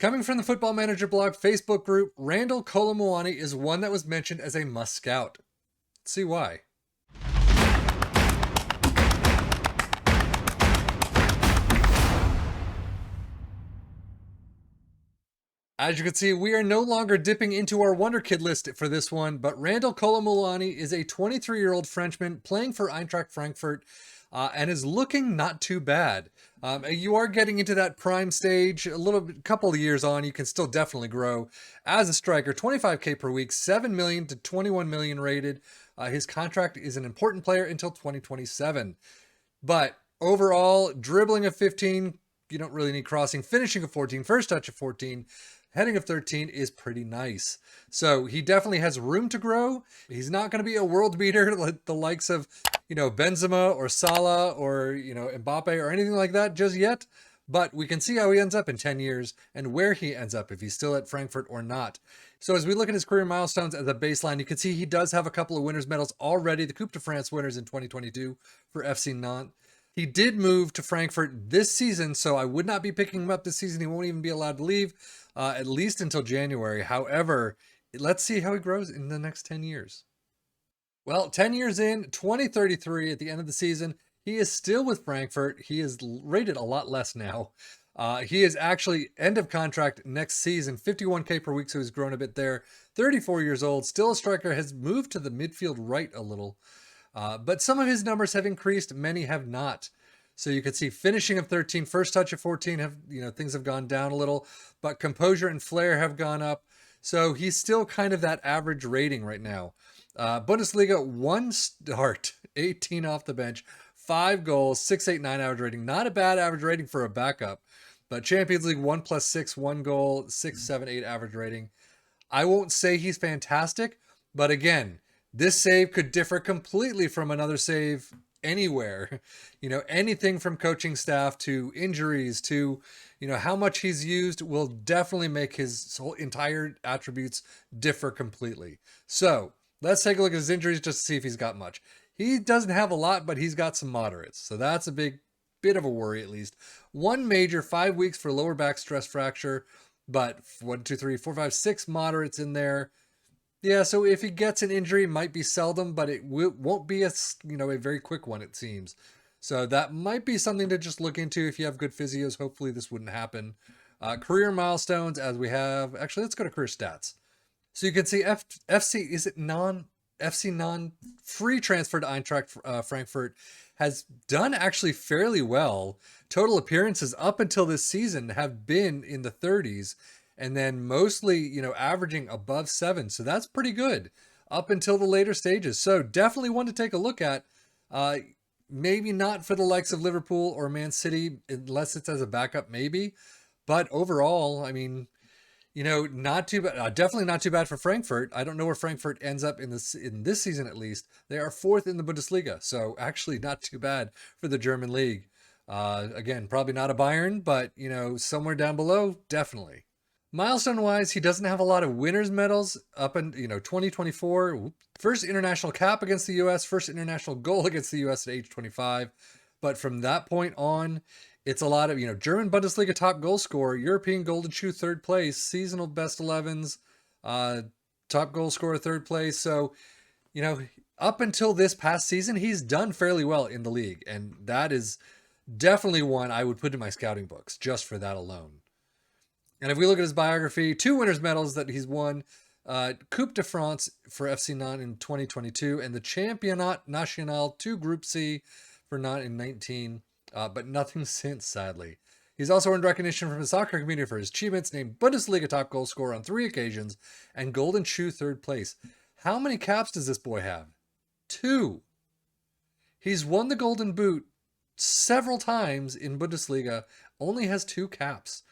Coming from the Football Manager blog Facebook group, Randal Kolo Muani is one that was mentioned as a must scout. Let's see why. As you can see, we are no longer dipping into our Wonder Kid list for this one, but Randal Kolo Muani is a 23-year-old Frenchman playing for Eintracht Frankfurt and is looking not too bad. You are getting into that prime stage, couple of years on, you can still definitely grow as a striker. 25K per week, 7 million to 21 million rated. His contract is an important player until 2027. But overall, dribbling of 15, you don't really need crossing. Finishing of 14, first touch of 14, heading of 13 is pretty nice. So he definitely has room to grow. He's not going to be a world beater like the likes of, Benzema or Salah or, Mbappe or anything like that just yet. But we can see how he ends up in 10 years and where he ends up, if he's still at Frankfurt or not. So as we look at his career milestones as a baseline, you can see he does have a couple of winners' medals already. The Coupe de France winners in 2022 for FC Nantes. He did move to Frankfurt this season, so I would not be picking him up this season. He won't even be allowed to leave, at least until January. However, let's see how he grows in the next 10 years. Well, 10 years in, 2033 at the end of the season, he is still with Frankfurt. He is rated a lot less now. He is actually end of contract next season, 51K per week, so he's grown a bit there. 34 years old, still a striker, has moved to the midfield right a little. But some of his numbers have increased, many have not. So you can see finishing of 13, first touch of 14, things have gone down a little, but composure and flair have gone up. So he's still kind of that average rating right now. Bundesliga, 1 start, 18 off the bench, 5 goals, 6.89 average rating. Not a bad average rating for a backup. But Champions League, 1+6, 1 goal, 6.78 average rating. I won't say he's fantastic, but again, this save could differ completely from another save anywhere. Anything from coaching staff to injuries to, how much he's used will definitely make his whole entire attributes differ completely. So let's take a look at his injuries just to see if he's got much. He doesn't have a lot, but he's got some moderates. So that's a bit of a worry at least. 1 major, 5 weeks for lower back stress fracture, but 1, 2, 3, 4, 5, 6 moderates in there. Yeah, so if he gets an injury, it might be seldom, but it won't be a very quick one, it seems. So that might be something to just look into if you have good physios. Hopefully this wouldn't happen. Career milestones, as we have. Actually, let's go to career stats. So you can see FC Nantes free transfer to Eintracht Frankfurt has done actually fairly well. Total appearances up until this season have been in the 30s. And then mostly, averaging above 7. So that's pretty good up until the later stages. So definitely one to take a look at. Maybe not for the likes of Liverpool or Man City, unless it's as a backup, maybe. But overall, I mean, not too bad. Definitely not too bad for Frankfurt. I don't know where Frankfurt ends up in this season at least. They are 4th in the Bundesliga. So actually not too bad for the German league. Again, probably not a Bayern, but, somewhere down below, definitely. Milestone-wise, he doesn't have a lot of winners' medals up in, 2024. First international cap against the U.S., first international goal against the U.S. at age 25. But from that point on, it's a lot of, German Bundesliga top goal scorer, European Golden Shoe 3rd place, seasonal best 11s, top goal scorer 3rd place. So, up until this past season, he's done fairly well in the league. And that is definitely one I would put in my scouting books just for that alone. And if we look at his biography, 2 winners' medals that he's won, Coupe de France for FC Nantes in 2022, and the Championnat National 2 Group C for Nantes in 19, but nothing since, sadly. He's also earned recognition from the soccer community for his achievements, named Bundesliga top goal scorer on 3 occasions, and Golden Shoe 3rd place. How many caps does this boy have? 2. He's won the Golden Boot several times in Bundesliga, only has 2 caps.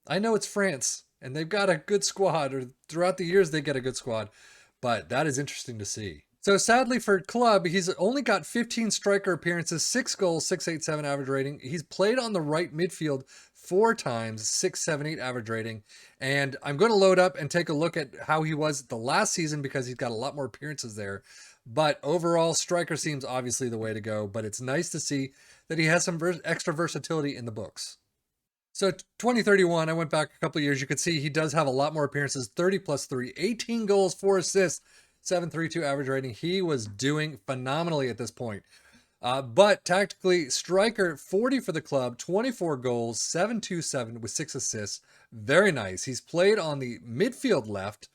I know it's France, and they've got a good squad, or throughout the years they get a good squad, but that is interesting to see. So sadly for club, he's only got 15 striker appearances, 6 goals, 6.87 average rating. He's played on the right midfield 4 times, 6.78 average rating. And I'm going to load up and take a look at how he was the last season because he's got a lot more appearances there. But overall, striker seems obviously the way to go, but it's nice to see that he has some extra versatility in the books. So 2031, I went back a couple of years. You could see he does have a lot more appearances, 30 plus 3, 18 goals, 4 assists, 7.32 average rating. He was doing phenomenally at this point. But tactically, striker 40 for the club, 24 goals, 7.27 with 6 assists. Very nice. He's played on the midfield left.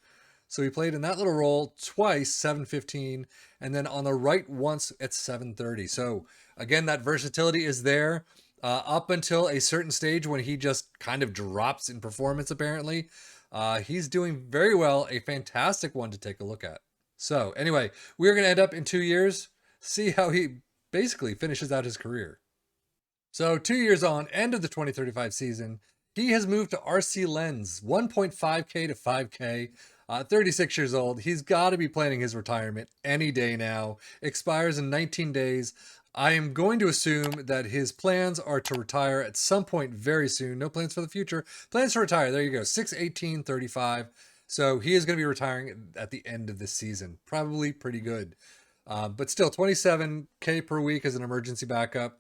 So he played in that little role twice, 7.15, and then on the right once at 7.30. So again, that versatility is there up until a certain stage when he just kind of drops in performance, apparently. He's doing very well, a fantastic one to take a look at. So anyway, we're going to end up in 2 years, see how he basically finishes out his career. So 2 years on, end of the 2035 season, he has moved to RC Lens, 1.5K to 5K. 36 years old. He's got to be planning his retirement any day now. Expires in 19 days. I am going to assume that his plans are to retire at some point very soon. No plans for the future. Plans to retire. There you go. 6/18/35. So he is going to be retiring at the end of this season. Probably pretty good. But still, 27K per week as an emergency backup.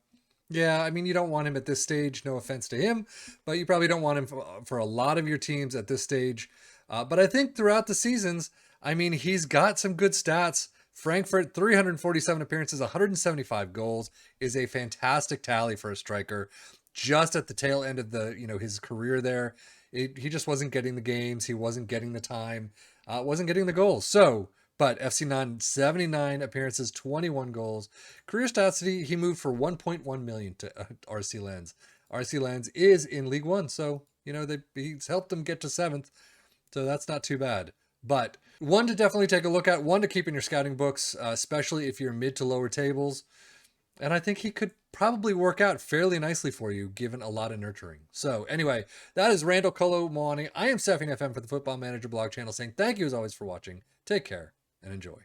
Yeah, I mean, you don't want him at this stage. No offense to him, but you probably don't want him for a lot of your teams at this stage. But I think throughout the seasons, I mean, he's got some good stats. Frankfurt, 347 appearances, 175 goals is a fantastic tally for a striker. Just at the tail end of his career there, he just wasn't getting the games. He wasn't getting the time, wasn't getting the goals. But FC Nantes, 79 appearances, 21 goals. Career stats, he moved for 1.1 million to RC Lens. RC Lens is in League One, so he's helped them get to 7th. So that's not too bad. But one to definitely take a look at, one to keep in your scouting books, especially if you're mid to lower tables. And I think he could probably work out fairly nicely for you, given a lot of nurturing. So anyway, that is Randal Kolo Muani. I am Sefian FM for the Football Manager blog channel, saying thank you as always for watching. Take care and enjoy.